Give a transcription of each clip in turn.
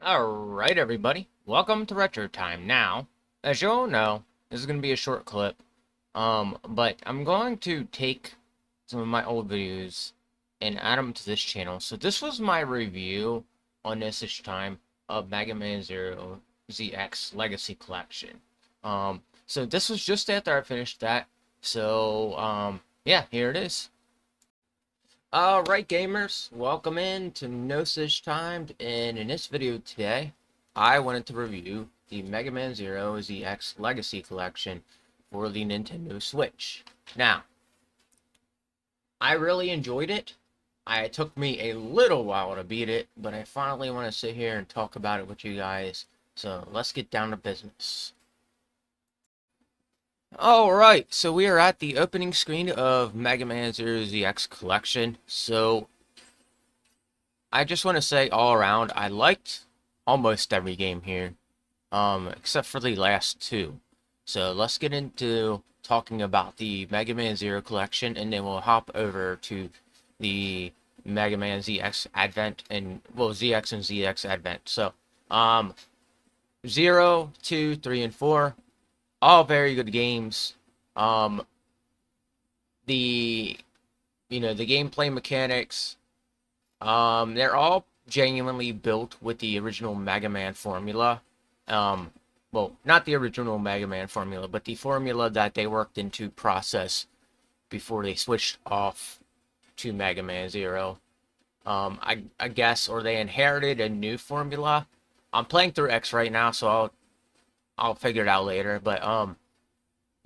Alright, everybody. Welcome to Retro Time. Now, as you all know, this is going to be a short clip. But I'm going to take some of my old videos and add them to this channel. So this was my review on this time of Megaman Zero ZX Legacy Collection. So this was just after I finished that. So, yeah, here it is. Alright gamers, welcome in to Gnosis Time, and in this video today, I wanted to review the Megaman Zero ZX Legacy Collection for the Nintendo Switch. Now, I really enjoyed it. It took me a little while to beat it, but I finally want to sit here and talk about it with you guys, so let's get down to business. Alright, so we are at the opening screen of Megaman Zero ZX Collection. So, I just want to say all around, I liked almost every game here, except for the last two. So, let's get into talking about the Megaman Zero Collection, and then we'll hop over to the Megaman ZX Advent, and, well, ZX and ZX Advent. So, 0, 2, 3, and 4. All very good games. The gameplay mechanics, they're all genuinely built with the original Mega Man formula. Well, not the original Mega Man formula, but the formula that they worked into process before they switched off to Mega Man Zero. I guess, or they inherited a new formula. I'm playing through X right now, so I'll figure it out later, but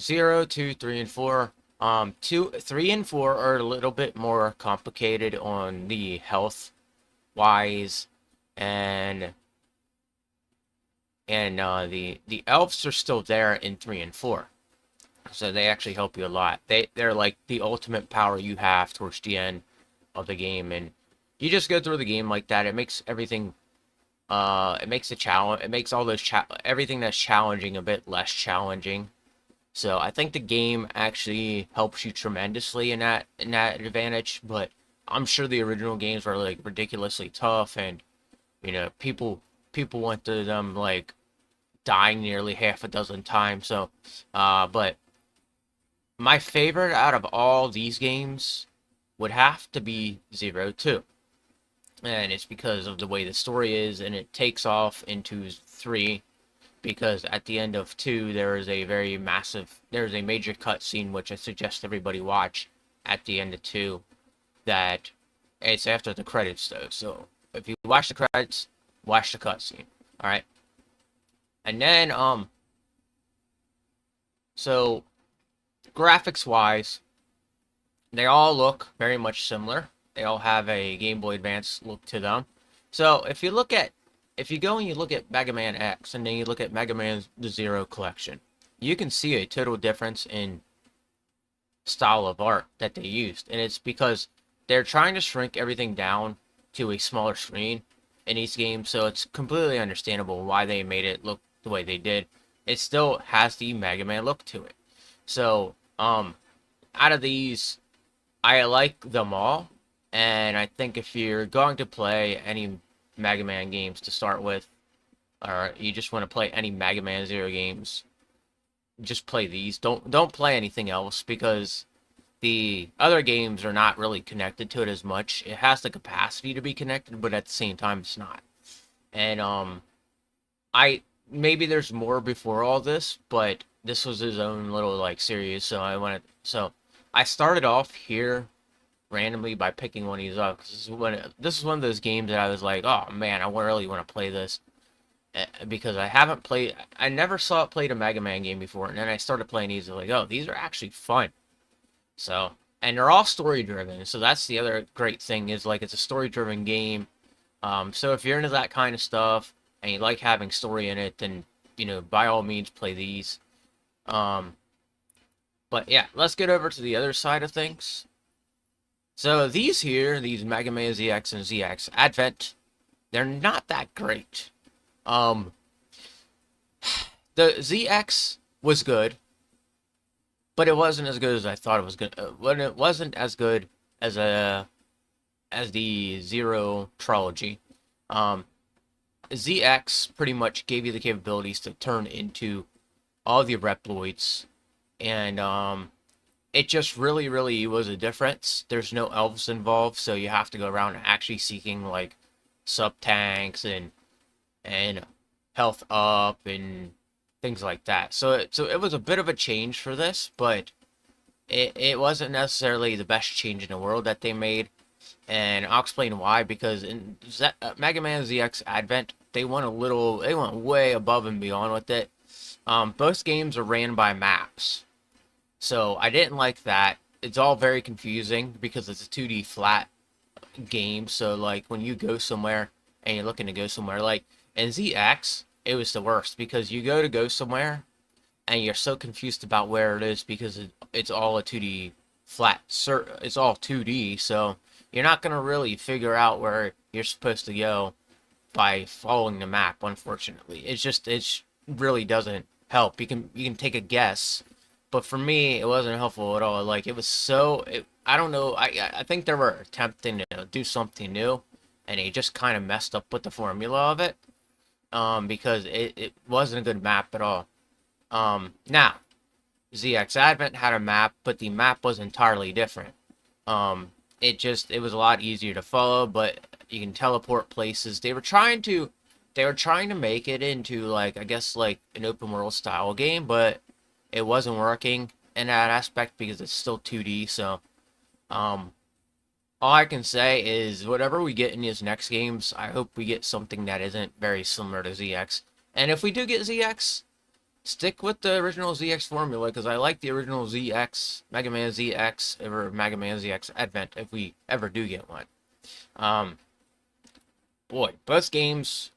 0, 2, 3, and 4. 2, 3, and 4 are a little bit more complicated on the health wise, and the elves are still there in 3 and 4, so they actually help you a lot. They're like the ultimate power you have towards the end of the game, and you just go through the game like that. It makes everything. It makes a challenge. It makes all those everything that's challenging a bit less challenging. So I think the game actually helps you tremendously in that advantage. But I'm sure the original games were like ridiculously tough, and people went through them like dying nearly half a dozen times. So, but my favorite out of all these games would have to be 0, 2. And it's because of the way the story is, and it takes off into 3, because at the end of 2 there's a major cutscene which I suggest everybody watch at the end of 2. That it's after the credits though, so if you watch the credits, watch the cutscene. All right, and then so graphics wise, they all look very much similar. They all have a Game Boy Advance look to them. So if you go and you look at Mega Man X, and then you look at Mega Man the Zero Collection, you can see a total difference in style of art that they used. And it's because they're trying to shrink everything down to a smaller screen in each game, so it's completely understandable why they made it look the way they did. It still has the Mega Man look to it. So, out of these, I like them all. And I think if you're going to play any Mega Man games to start with, or you just want to play any Mega Man Zero games, just play these. Don't play anything else, because the other games are not really connected to it as much. It has the capacity to be connected, but at the same time it's not. And maybe there's more before all this, but this was his own little like series, so I started off here randomly by picking one of these up, because this is one of those games that I was like, oh man, I really want to play this, because I never saw it played a Mega Man game before, and then I started playing these, like, oh, these are actually fun. So, and they're all story driven, so that's the other great thing, is like it's a story driven game. So if you're into that kind of stuff and you like having story in it, then by all means play these. But yeah, let's get over to the other side of things. So these Mega Man ZX and ZX Advent, they're not that great. The ZX was good, but it wasn't as good as I thought it was gonna. When it wasn't as good as the Zero trilogy. ZX pretty much gave you the capabilities to turn into all the Reploids, and it just really was a difference. There's no elves involved, so you have to go around actually seeking like sub tanks and health up and things like that. So it was a bit of a change for this, but it wasn't necessarily the best change in the world that they made. And I'll explain why, because in Mega Man ZX Advent, they went way above and beyond with it. Both games are ran by maps, so I didn't like that. It's all very confusing because it's a 2D flat game. So like when you go somewhere and you're looking to go somewhere, like in ZX, it was the worst because you go somewhere and you're so confused about where it is because it's all a 2D flat. It's all 2D, so you're not gonna really figure out where you're supposed to go by following the map. Unfortunately, it really doesn't help. You can take a guess, but for me, it wasn't helpful at all. Like it was I don't know. I think they were attempting to do something new, and they just kind of messed up with the formula of it. Because it wasn't a good map at all. Now, ZX Advent had a map, but the map was entirely different. It was a lot easier to follow, but you can teleport places. They were trying to make it into like, I guess like an open world style game, but it wasn't working in that aspect because it's still 2D. So, all I can say is whatever we get in these next games, I hope we get something that isn't very similar to ZX. And if we do get ZX, stick with the original ZX formula, because I like the original ZX, Mega Man ZX, or Mega Man ZX Advent, if we ever do get one. Boy, both games,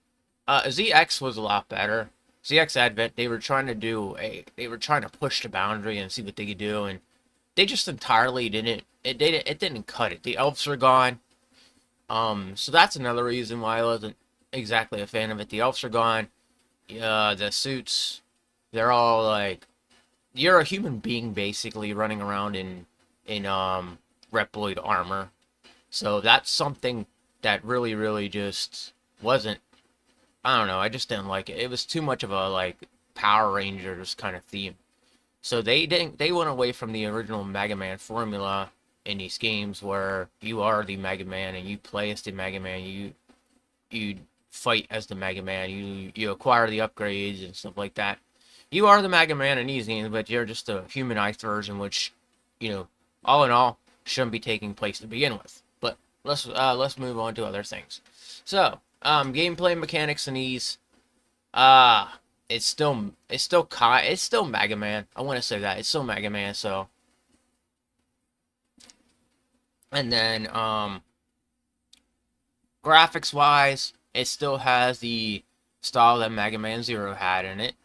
ZX was a lot better. ZX Advent, they were trying to push the boundary and see what they could do, and they just entirely it didn't cut it. The elves are gone. So that's another reason why I wasn't exactly a fan of it. The elves are gone. The suits, they're all like, you're a human being basically running around in Reploid armor. So that's something that really just wasn't, I don't know, I just didn't like it. It was too much of a like Power Rangers kind of theme. So they went away from the original Mega Man formula in these games where you are the Mega Man and you play as the Mega Man, you fight as the Mega Man, you acquire the upgrades and stuff like that. You are the Mega Man in these games, but you're just a humanized version, which, all in all, shouldn't be taking place to begin with. But let's move on to other things. So, gameplay mechanics in these, it's still Mega Man. I want to say that it's still Mega Man. So, and then graphics wise, it still has the style that Mega Man Zero had in it.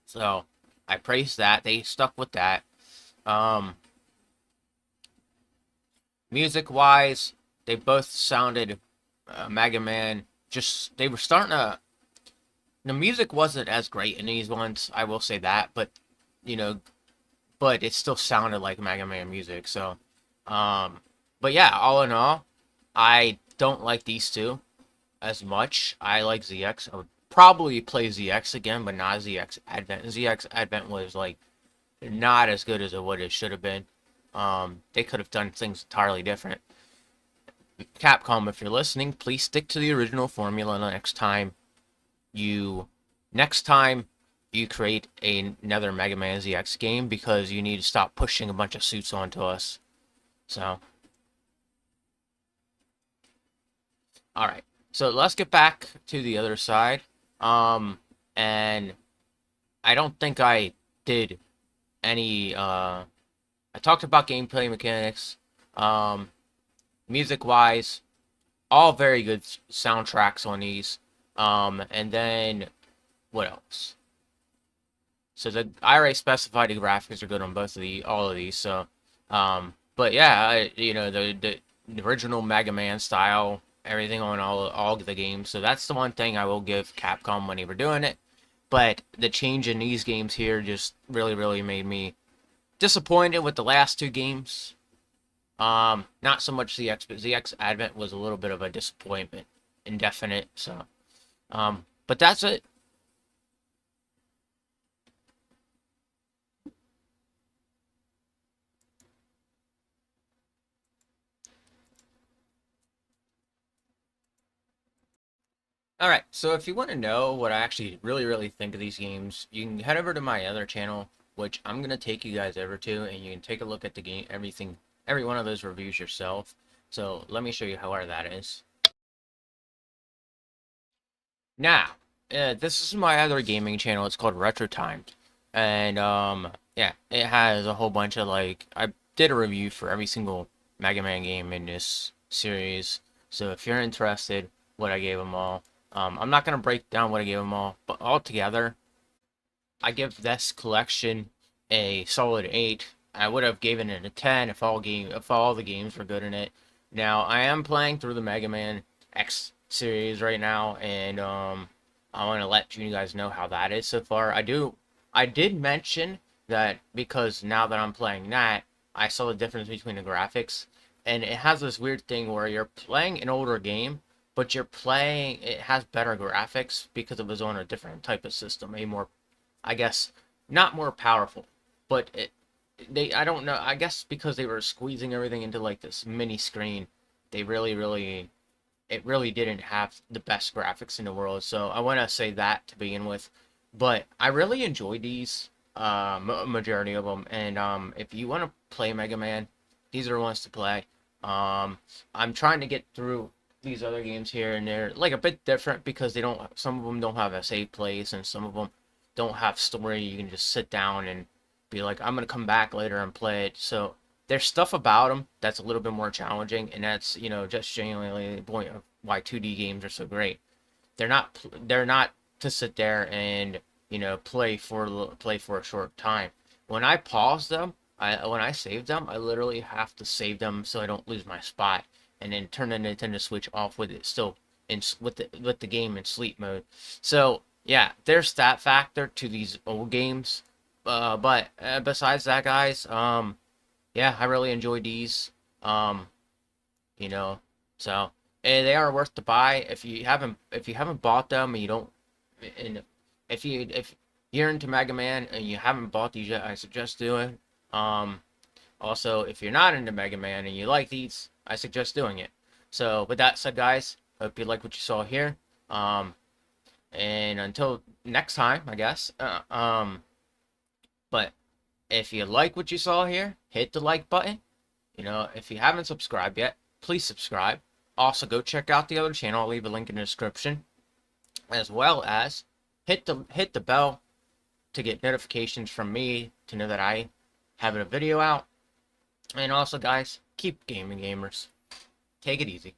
So I praise that. They stuck with that. Music wise, they both sounded Mega Man. They were starting to. The music wasn't as great in these ones, I will say that, but but it still sounded like Mega Man music. So, but yeah, all in all, I don't like these two as much. I like ZX. I would probably play ZX again, but not ZX Advent. ZX Advent was like not as good as what it should have been. They could have done things entirely different. Capcom, if you're listening, please stick to the original formula next time you create another Mega Man ZX game, because you need to stop pushing a bunch of suits onto us. So, alright. So let's get back to the other side. And I don't think I did any, I talked about gameplay mechanics, music-wise, all very good soundtracks on these, and then, what else? So I already specified the graphics are good on all of these, so, but yeah, the original Mega Man style, everything on all of the games. So that's the one thing I will give Capcom when they were doing it. But the change in these games here just really made me disappointed with the last two games. Not so much ZX, but ZX Advent was a little bit of a disappointment. Indefinite, so. But that's it. All right, so if you want to know what I actually really think of these games, you can head over to my other channel, which I'm gonna take you guys over to, and you can take a look at the game, every one of those reviews yourself. So let me show you how hard that is. Now, this is my other gaming channel. It's called Retro Times, and yeah, it has a whole bunch of like I did a review for every single Mega Man game in this series. So if you're interested, what I gave them all. I'm not gonna break down what I gave them all, but altogether, I give this collection a solid 8. I would have given it a 10 if all the games were good in it. Now I am playing through the Mega Man X series right now, and I want to let you guys know how that is so far. I did mention that because now that I'm playing that, I saw the difference between the graphics, and it has this weird thing where you're playing an older game, but it has better graphics because it was on a different type of system, a more, I guess, not more powerful, but I don't know, I guess because they were squeezing everything into like this mini screen, they it really didn't have the best graphics in the world. So I want to say that to begin with, but I really enjoyed these, majority of them. And if you want to play Mega Man, these are the ones to play. I'm trying to get through these other games here, and they're like a bit different because they don't. Some of them don't have a save place, and some of them don't have story. You can just sit down and be like, I'm gonna come back later and play it. So there's stuff about them that's a little bit more challenging, and that's, just genuinely the point of why 2D games are so great. They're not to sit there and play for a short time. When I pause them, when I save them, I literally have to save them so I don't lose my spot, and then turn the Nintendo Switch off with it still with the game in sleep mode. So yeah, there's that factor to these old games. But besides that, guys, yeah, I really enjoyed these. Um, you know, so they are worth to buy if you haven't bought them and you don't, and if you're into Mega Man and you haven't bought these yet, I suggest doing. Um, Also, if you're not into Mega Man and you like these, I suggest doing it. So with that said, guys, hope you like what you saw here. Um, and until next time, I guess. But if you like what you saw here, hit the like button. If you haven't subscribed yet, please subscribe. Also, go check out the other channel. I'll leave a link in the description, as well as hit the bell to get notifications from me to know that I have a video out. And also, guys, keep gaming, gamers. Take it easy.